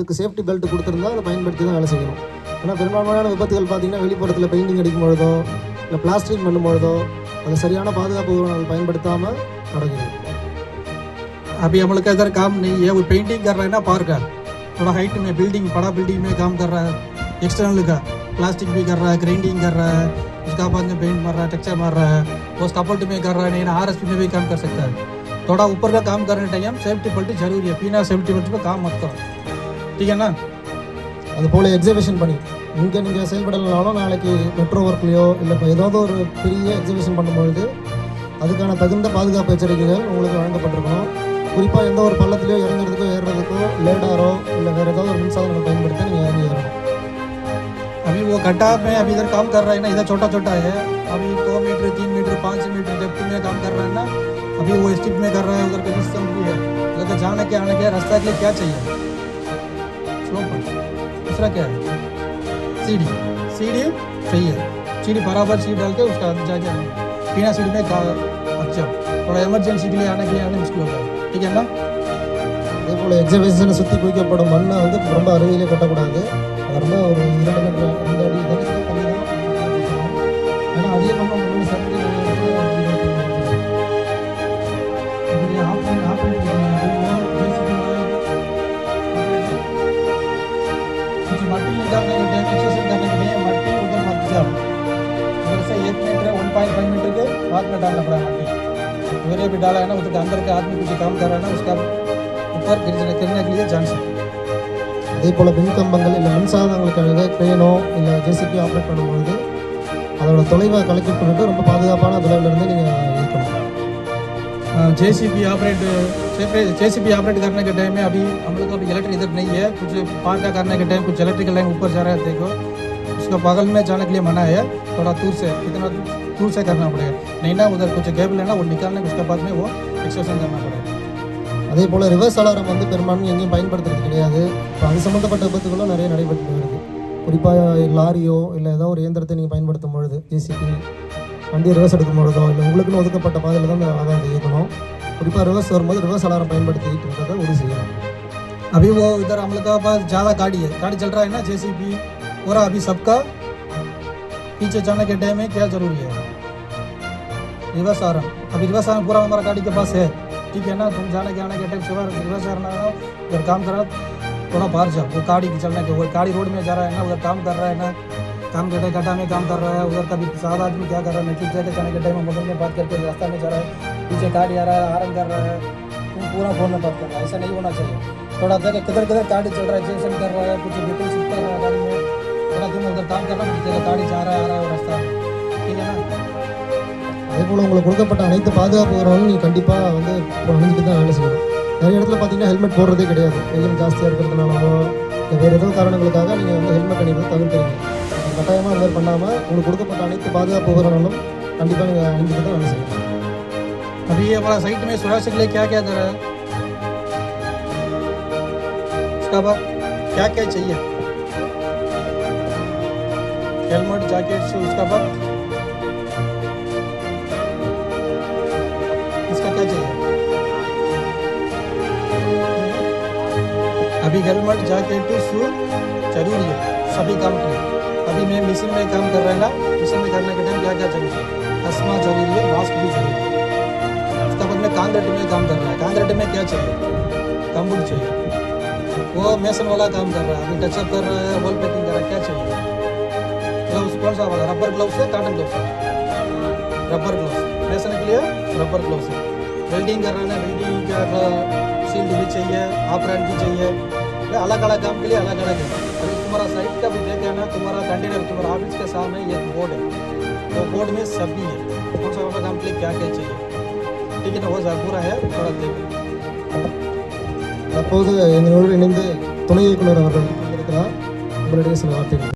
அதுக்கு safety belt கொடுத்துருந்தா அதை பயன்படுத்தி தான் வேலை செய்யணும். ஏன்னா பெரும்பான்மையான விபத்துகள் பார்த்திங்கன்னா வெளிப்புறத்தில் பெயிண்டிங் அடிக்கும் பொழுதோ இல்லை பிளாஸ்டரிங் பண்ணும் பொழுதோ அது சரியான பாதுகாப்பு உபகரணங்கள் பயன்படுத்தாமல் நடக்குது. अभी हम लोग का इधर काम नहीं है, वो पेंटिंग कर रहा है ना पार्क का, थोड़ा हाइट में बिल्डिंग, बड़ा बिल्डिंग में काम कर रहा है, एक्सटर्नल का प्लास्टिक भी कर रहा है, ग्राइंडिंग कर रहा है, उसका बाद में पेंट मार रहा है, टेक्सचर मार रहा है, वो स्कैफोल्ड में कर रहा है, नहीं ना RSP में भी काम कर सकता है. थोड़ा ऊपर का काम करने टाइम सेफ्टी बेल्ट जरूरी है, बिना सेफ्टी बेल्ट पे काम मत करो, ठीक है ना. அது போல் எக்ஸிபிஷன் பண்ணி இங்கே நீங்கள் செயல்படலைனாலும் நாளைக்கு மெட்ரோ ஒர்க்லையோ இல்லை இப்போ ஏதாவது ஒரு பெரிய எக்ஸிபிஷன் பண்ணும்பொழுது அதுக்கான தகுந்த பாதுகாப்பு எச்சரிக்கைகள் உங்களுக்கு வழங்கப்பட்டிருக்கணும். குறிப்பாக எந்த ஒரு பள்ளத்துலையோ இறங்குறதுக்கோ ஏறுறதுக்கோ லேடாரோ இல்லை வேறு ஏதாவது ஒரு மின்சாதனங்கள் பயன்படுத்தி நீங்கள் இறங்கி ஏறணும். अभी वो गड्ढा में अभी इधर काम कर रहा है ना, इधर छोटा छोटा है, अभी 2 मीटर 3 मीटर 5 मीटर डेप्थ में काम कर रहा है ना, अभी वो स्टिप में कर रहा है, उधर का डिस्टेंस भी है, उधर जाने के आने के रास्ता के लिए क्या चाहिए, स्लो पर. दूसरा क्या है, सीढ़ी चाहिए, सीढ़ी बराबर सीढ़ी डाल के उसका अंदर जाके बिना सीढ़ी में अच्छा थोड़ा इमरजेंसी के लिए आने मुश्किल होता है, ठीक है ना. அதே போல் எக்ஸிபிஷனை சுற்றி குவிக்கப்படும் மண்ணை வந்து ரொம்ப அருகிலே கொட்டக்கூடாது. அது ரொம்ப ஒரு 2 மீட்டர் 2 அடி தூரத்துக்கு தள்ளி தான் ஏன்னா அதிகமாக மண் சரி मट्टी निकालने के टाइम एक्सरसाइज करने के लिए मट्टी उधर मत जाओ, उधर से 1 मीटर 1.5 मीटर के हाथ में डालना पड़ा मट्टी, मेरे भी डाला है ना, उधर अंदर के आदमी कुछ काम कर रहा है ना, उसका ऊपर गिरने के लिए चांस है. அதே போல் மின்கம்பங்கள் இல்லை மின்சாதனங்களுக்காக க்ரெயினோ இல்லை ஜேசிபி ஆப்ரேட் பண்ணும்பொழுது அதோட தொலைவை கலெக்ட் பண்ணிட்டு ரொம்ப பாதுகாப்பான தொலைவிலிருந்து நீங்கள் இருக்கணும். जेसीबी ऑपरेट करने के टाइम में अभी हम लोग को अभी इलेक्ट्रिक इधर नहीं है, कुछ पार्क का करने के टाइम कुछ इलेक्ट्रिकल लाइन ऊपर जा रहा है, देखो उसका बगल में जाने के लिए मना है, थोड़ा दूर से इतना दूर से करना पड़ेगा, नहीं ना उधर कुछ केबल है ना वो निकालने उसके बाद में वो एक्सटेंशन करना पड़ेगा. அதே போல் ரிவர்ஸ் அலாரம் வந்து பெரும்பான்மை எங்கேயும் பயன்படுத்துறது கிடையாது. இப்போ அது சம்மந்தப்பட்ட விபத்துகளும் நிறைய நடைபெற்று வருது. குறிப்பாக லாரியோ இல்லை ஏதோ ஒரு இயந்திரத்தை நீங்கள் பயன்படுத்தும் பொழுது ஜேசிபி வண்டியை ரிவர்ஸ் எடுக்கும் பொழுதோ இல்லை உங்களுக்குன்னு ஒதுக்கப்பட்ட பாதையில் தான் அதை இயக்கணும். குறிப்பாக ரிவர்ஸ் வரும்போது ரிவர்ஸ் அலாரம் பயன்படுத்திட்டு இருக்கிறத உறுதி செய்யணும். अभी वो इधर हम लोग का पास ज़्यादा गाड़ी चल रहा है ना, जेसीबी पूरा अभी सबका पीछे जाने के टाइम में क्या जरूरी है, रिवर्स आराम. अभी रिवर्स आराम पूरा हमारा गाड़ी के पास है, ठीक है ना. तुम जाने के आने के टाइम सुबह रिवर्स आना उधर काम कर रहा थोड़ा बाहर जाओ, वो गाड़ी चलने के वो गाड़ी रोड में जा रहा है ना, उधर काम कर रहा है ना, काम करते गड्ढा में काम कर रहा है, उधर का भी सादा आदमी क्या कर रहा है, मेट्रिक जाके जाने के टाइम में मोबाइल में बात करके रास्ता में जा रहा है, पीछे गाड़ी आ रहा है आरन कर रहा है, तुम पूरा फोन में बात कर रहा है, ऐसा नहीं होना चाहिए. थोड़ा जगह किधर गाड़ी चल रहा है, जेसन कर रहा है, कुछ डिटेल्स कर रहा है गाड़ी में, थोड़ा तुम उधर काम कर रहा है, जगह गाड़ी जा रहा है आ रहा है वो रास्ता, ठीक है ना. அதே போல் உங்களுக்கு கொடுக்கப்பட்ட அனைத்து பாதுகாப்பு உபகரணங்களும் நீங்கள் கண்டிப்பாக வந்து அணிஞ்சிட்டு தான் வேலை செய்யணும். நிறைய இடத்துல பார்த்தீங்கன்னா ஹெல்மெட் போடுறதே கிடையாது. வெயில் ஜாஸ்தியாக இருக்கிறதுனாலோ இல்லை வேறு ஏதோ காரணங்களுக்காக நீங்கள் வந்து ஹெல்மெட் அணிவது தவிர்க்கிறீங்க. கட்டாயமாக அந்த மாதிரி பண்ணாமல் உங்களுக்கு கொடுக்கப்பட்ட அனைத்து பாதுகாப்பு உபகரணங்களும் கண்டிப்பாக நீங்கள் அணிஞ்சிட்டு தான் வேலை செய்யணும். अभी हमारा साइट में सुरक्षा के लिए क्या क्या कर रहा है, उसका बाद क्या क्या चाहिए, हेलमेट जैकेट से उसका बाद इसका क्या चाहिए. अभी हेलमेट जैकेट शू जरूरी है सभी काम के लिए. अभी मैं मशीन में काम कर रहा है ना, मशीन में करने के टाइम क्या क्या जरूरी है, चश्मा जरूरी है, मास्क भी जरूरी है. उसके बाद में कांक्रीट में काम कर रहा है, कांक्रीट में क्या चाहिए, कंबूट चाहिए, वो मेसन वाला काम कर रहा है, अभी टचअप कर रहा है, वॉल पैकिंग कर रहा है, क्या चाहिए, ग्लव्स कौन सा वाला, रबर ग्लव्स है काटन ग्लव्स है, रबर ग्लव्स मेसन के लिए रबर ग्लव्स है. वेल्डिंग कर रहा है, वेल्डिंग का शील्ड भी चाहिए, ऑपरेंट भी चाहिए, अलग अलग काम के लिए अलग अलग है. अभी तुम्हारा साइट का भी देखे ना, तुम्हारा कंटेनर तुम्हारा ऑफिस के सामने ये बोर्ड है, वो बोर्ड में सभी है कौन सा वाला काम के लिए क्या क्या चाहिए, ठीक है ना. वो पूरा है थोड़ा देखो. தற்போது எங்களோடு இணைந்து துணை இயக்குனர் அவர்கள் இருக்கிறார். உங்களுடைய சில வார்த்தைகள்.